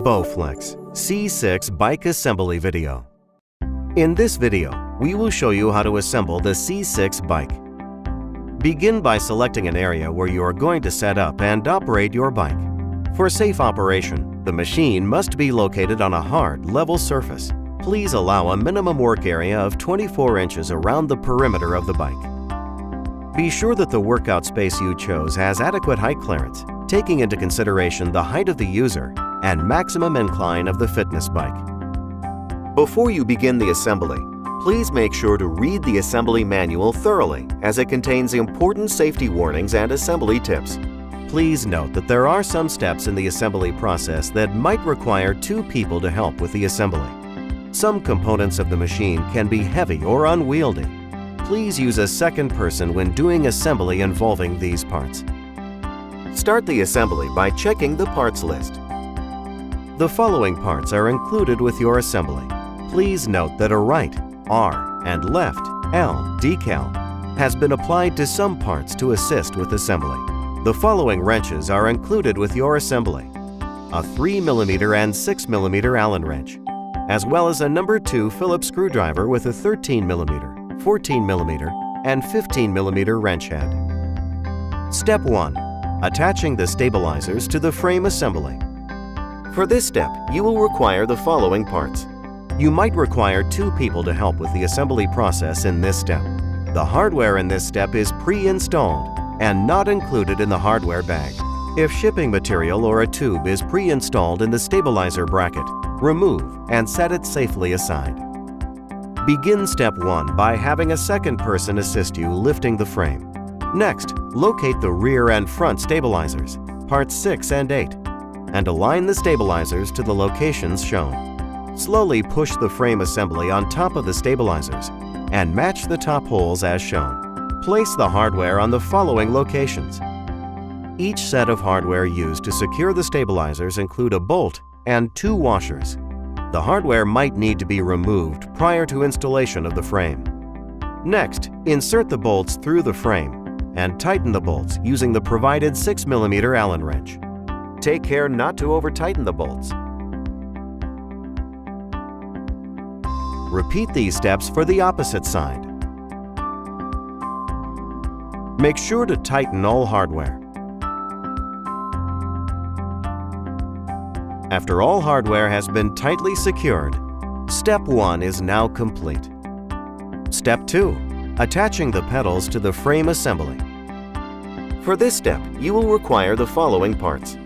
Bowflex C6 Bike Assembly Video. In this video, we will show you how to assemble the C6 bike. Begin by selecting an area where you are going to set up and operate your bike. For safe operation, the machine must be located on a hard, level surface. Please allow a minimum work area of 24 inches around the perimeter of the bike. Be sure that the workout space you chose has adequate height clearance, taking into consideration the height of the user and maximum incline of the fitness bike. Before you begin the assembly, please make sure to read the assembly manual thoroughly, as it contains important safety warnings and assembly tips. Please note that there are some steps in the assembly process that might require two people to help with the assembly. Some components of the machine can be heavy or unwieldy. Please use a second person when doing assembly involving these parts. Start the assembly by checking the parts list. The following parts are included with your assembly. Please note that a right R and left L decal has been applied to some parts to assist with assembly. The following wrenches are included with your assembly: a 3mm and 6mm Allen wrench, as well as a number 2 Phillips screwdriver with a 13mm, 14mm, and 15mm wrench head. Step 1. Attaching the stabilizers to the frame assembly. For this step, you will require the following parts. You might require two people to help with the assembly process in this step. The hardware in this step is pre-installed and not included in the hardware bag. If shipping material or a tube is pre-installed in the stabilizer bracket, remove and set it safely aside. Begin step 1 by having a second person assist you lifting the frame. Next, locate the rear and front stabilizers, parts 6 and 8, and align the stabilizers to the locations shown. Slowly push the frame assembly on top of the stabilizers and match the top holes as shown. Place the hardware on the following locations. Each set of hardware used to secure the stabilizers include a bolt and 2 washers. The hardware might need to be removed prior to installation of the frame. Next, insert the bolts through the frame and tighten the bolts using the provided 6mm Allen wrench. Take care not to over-tighten the bolts. Repeat these steps for the opposite side. Make sure to tighten all hardware. After all hardware has been tightly secured, Step 1 is now complete. Step 2. Attaching the pedals to the frame assembly. For this step, you will require the following parts.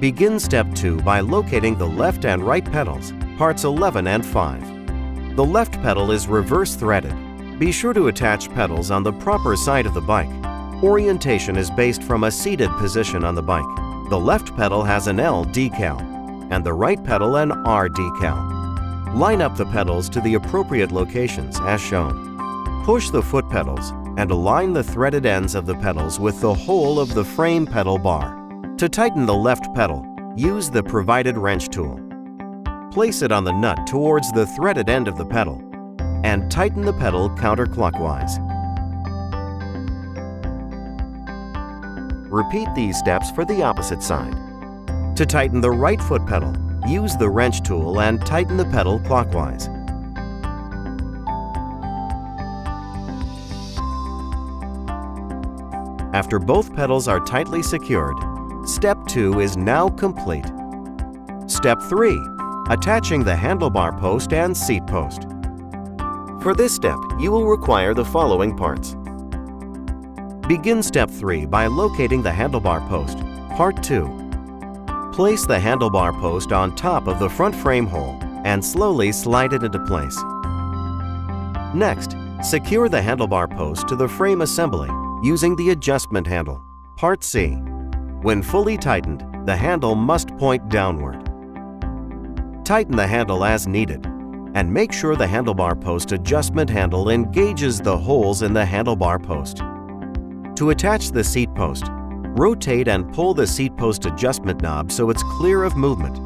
Begin Step 2 by locating the left and right pedals, parts 11 and 5. The left pedal is reverse threaded. Be sure to attach pedals on the proper side of the bike. Orientation is based from a seated position on the bike. The left pedal has an L decal and the right pedal an R decal. Line up the pedals to the appropriate locations as shown. Push the foot pedals and align the threaded ends of the pedals with the hole of the frame pedal bar. To tighten the left pedal, use the provided wrench tool. Place it on the nut towards the threaded end of the pedal and tighten the pedal counterclockwise. Repeat these steps for the opposite side. To tighten the right foot pedal, use the wrench tool and tighten the pedal clockwise. After both pedals are tightly secured, Step 2 is now complete. Step 3. Attaching the handlebar post and seat post. For this step, you will require the following parts. Begin Step 3 by locating the handlebar post, Part 2. Place the handlebar post on top of the front frame hole and slowly slide it into place. Next, secure the handlebar post to the frame assembly using the adjustment handle, Part C. When fully tightened, the handle must point downward. Tighten the handle as needed, and make sure the handlebar post adjustment handle engages the holes in the handlebar post. To attach the seat post, rotate and pull the seat post adjustment knob so it's clear of movement.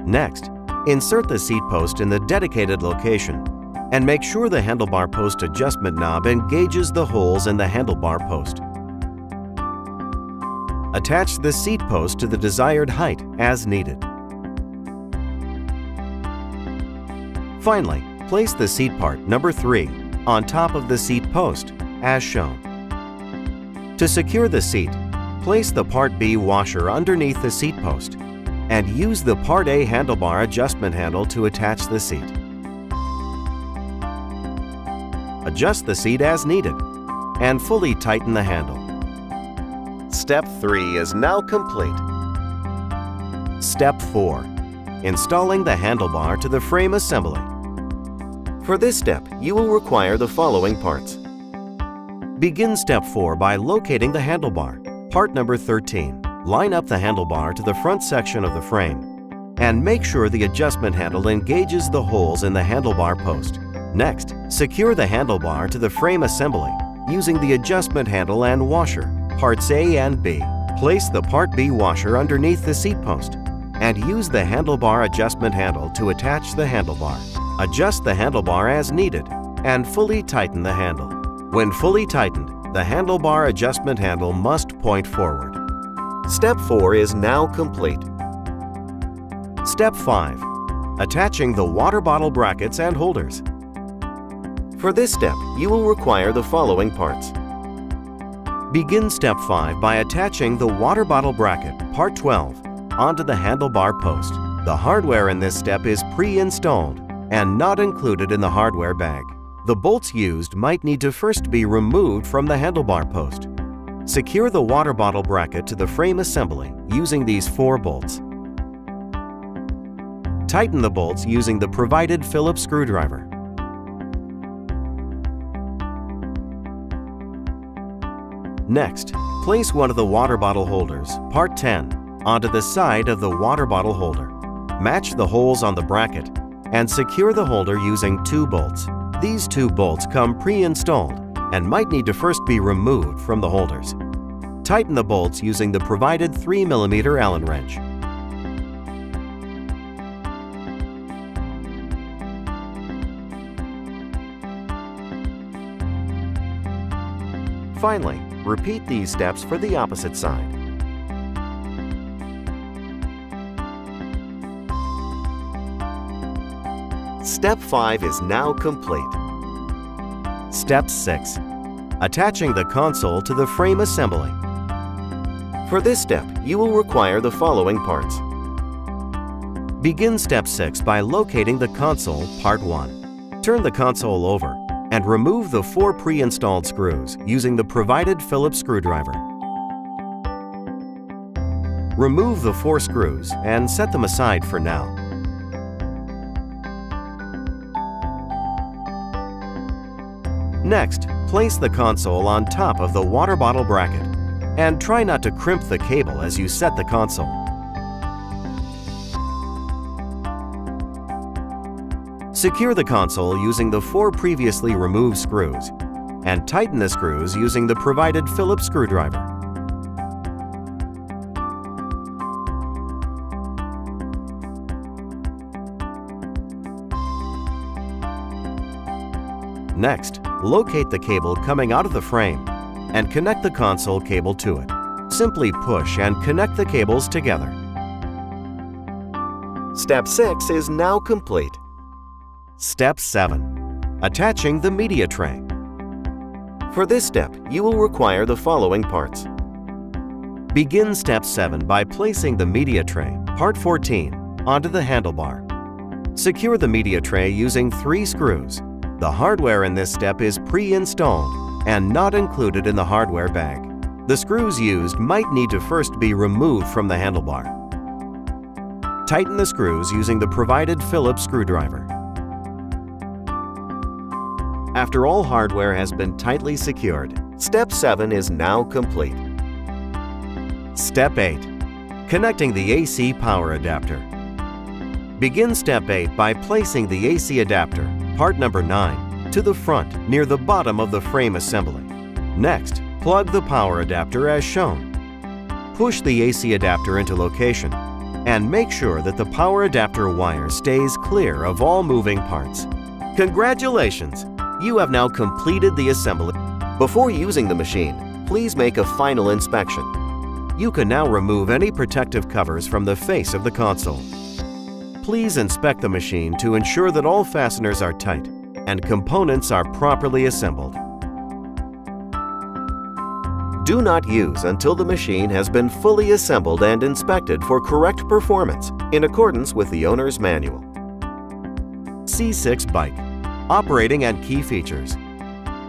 Next, insert the seat post in the dedicated location and make sure the handlebar post adjustment knob engages the holes in the handlebar post. attach the seat post to the desired height as needed. Finally, place the seat part number 3 on top of the seat post as shown. To secure the seat, place the Part B washer underneath the seat post and use the Part A handlebar adjustment handle to attach the seat. Adjust the seat as needed and fully tighten the handle. Step 3 is now complete. Step 4. Installing the handlebar to the frame assembly. For this step, you will require the following parts. Begin Step 4 by locating the handlebar, part number 13. Line up the handlebar to the front section of the frame and make sure the adjustment handle engages the holes in the handlebar post. Next, secure the handlebar to the frame assembly using the adjustment handle and washer, parts A and B. Place the Part B washer underneath the seat post and use the handlebar adjustment handle to attach the handlebar. Adjust the handlebar as needed and fully tighten the handle. When fully tightened, the handlebar adjustment handle must point forward. Step 4 is now complete. Step 5. Attaching the water bottle brackets and holders. For this step, you will require the following parts. Begin Step 5 by attaching the water bottle bracket, part 12, onto the handlebar post. The hardware in this step is pre-installed and not included in the hardware bag. The bolts used might need to first be removed from the handlebar post. Secure the water bottle bracket to the frame assembly using these 4 bolts. Tighten the bolts using the provided Phillips screwdriver. Next, place one of the water bottle holders, part 10, onto the side of the water bottle holder. Match the holes on the bracket and secure the holder using 2 bolts. These 2 bolts come pre-installed and might need to first be removed from the holders. Tighten the bolts using the provided 3mm Allen wrench. Finally, repeat these steps for the opposite side. Step 5 is now complete. Step 6. Attaching the console to the frame assembly. For this step, you will require the following parts. Begin Step 6 by locating the console, part 1. Turn the console over and remove the 4 pre-installed screws using the provided Phillips screwdriver. Remove the 4 screws and set them aside for now. Next, place the console on top of the water bottle bracket and try not to crimp the cable as you set the console. Secure the console using the 4 previously removed screws and tighten the screws using the provided Phillips screwdriver. Next, locate the cable coming out of the frame and connect the console cable to it. Simply push and connect the cables together. Step 6 is now complete. Step 7. Attaching the media tray. For this step, you will require the following parts. Begin Step 7 by placing the media tray, part 14, onto the handlebar. Secure the media tray using 3 screws. The hardware in this step is pre-installed and not included in the hardware bag. The screws used might need to first be removed from the handlebar. Tighten the screws using the provided Phillips screwdriver. After all hardware has been tightly secured, Step 7 is now complete. Step 8. Connecting the AC power adapter. Begin Step 8 by placing the AC adapter, part number 9, to the front near the bottom of the frame assembly. Next, plug the power adapter as shown. Push the AC adapter into location and make sure that the power adapter wire stays clear of all moving parts. Congratulations! You have now completed the assembly. Before using the machine, please make a final inspection. You can now remove any protective covers from the face of the console. Please inspect the machine to ensure that all fasteners are tight and components are properly assembled. Do not use until the machine has been fully assembled and inspected for correct performance in accordance with the owner's manual. C6 Bike. Operating and key features.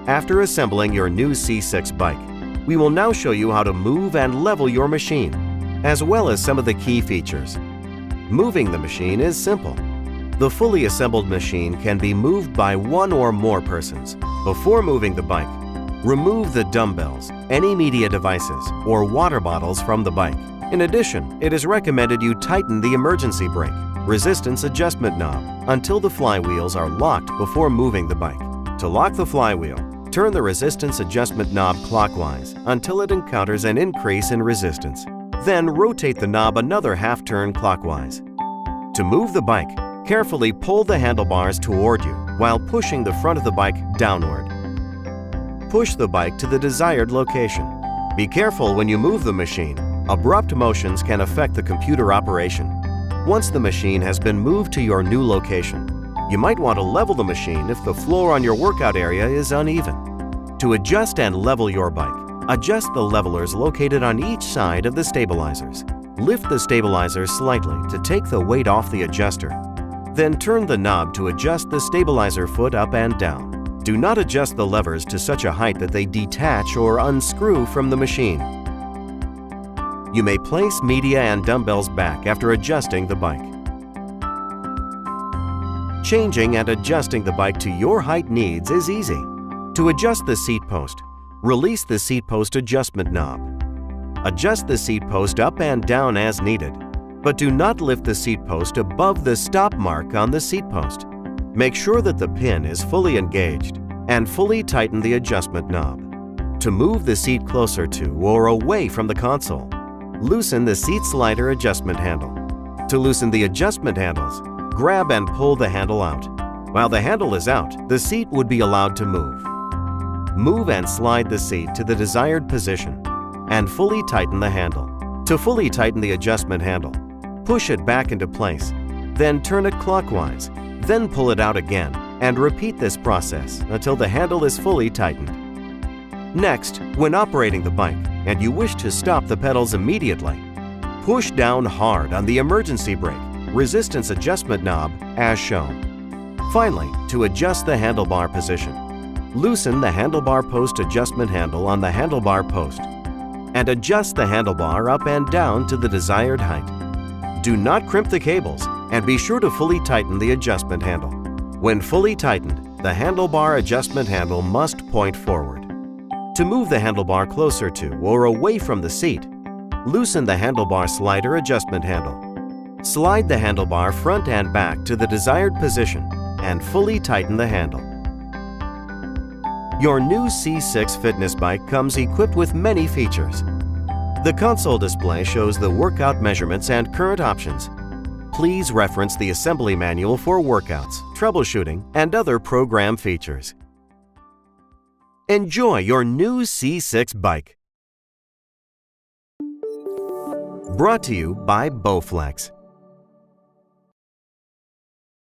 After assembling your new C6 bike, we will now show you how to move and level your machine, as well as some of the key features. Moving the machine is simple. The fully assembled machine can be moved by one or more persons. Before moving the bike, remove the dumbbells, any media devices, or water bottles from the bike. In addition, it is recommended you tighten the emergency brake, resistance adjustment knob until the flywheels are locked before moving the bike. To lock the flywheel, turn the resistance adjustment knob clockwise until it encounters an increase in resistance. Then rotate the knob another half turn clockwise. To move the bike, carefully pull the handlebars toward you while pushing the front of the bike downward. Push the bike to the desired location. Be careful when you move the machine. Abrupt motions can affect the computer operation. Once the machine has been moved to your new location, you might want to level the machine if the floor on your workout area is uneven. To adjust and level your bike, adjust the levelers located on each side of the stabilizers. Lift the stabilizers slightly to take the weight off the adjuster. Then turn the knob to adjust the stabilizer foot up and down. Do not adjust the levers to such a height that they detach or unscrew from the machine. You may place media and dumbbells back after adjusting the bike. Changing and adjusting the bike to your height needs is easy. To adjust the seat post, release the seat post adjustment knob. Adjust the seat post up and down as needed, but do not lift the seat post above the stop mark on the seat post. Make sure that the pin is fully engaged and fully tighten the adjustment knob. To move the seat closer to or away from the console, loosen the seat slider adjustment handle. To loosen the adjustment handles, grab and pull the handle out. While the handle is out, the seat would be allowed to move. Move and slide the seat to the desired position and fully tighten the handle. To fully tighten the adjustment handle, push it back into place, then turn it clockwise. Then pull it out again and repeat this process until the handle is fully tightened. Next, when operating the bike and you wish to stop the pedals immediately, push down hard on the emergency brake, resistance adjustment knob as shown. Finally, to adjust the handlebar position, loosen the handlebar post adjustment handle on the handlebar post and adjust the handlebar up and down to the desired height. Do not crimp the cables and be sure to fully tighten the adjustment handle. When fully tightened, the handlebar adjustment handle must point forward. To move the handlebar closer to or away from the seat, loosen the handlebar slider adjustment handle. Slide the handlebar front and back to the desired position and fully tighten the handle. Your new C6 fitness bike comes equipped with many features. The console display shows the workout measurements and current options. Please reference the assembly manual for workouts, troubleshooting, and other program features. Enjoy your new C6 bike. Brought to you by Bowflex.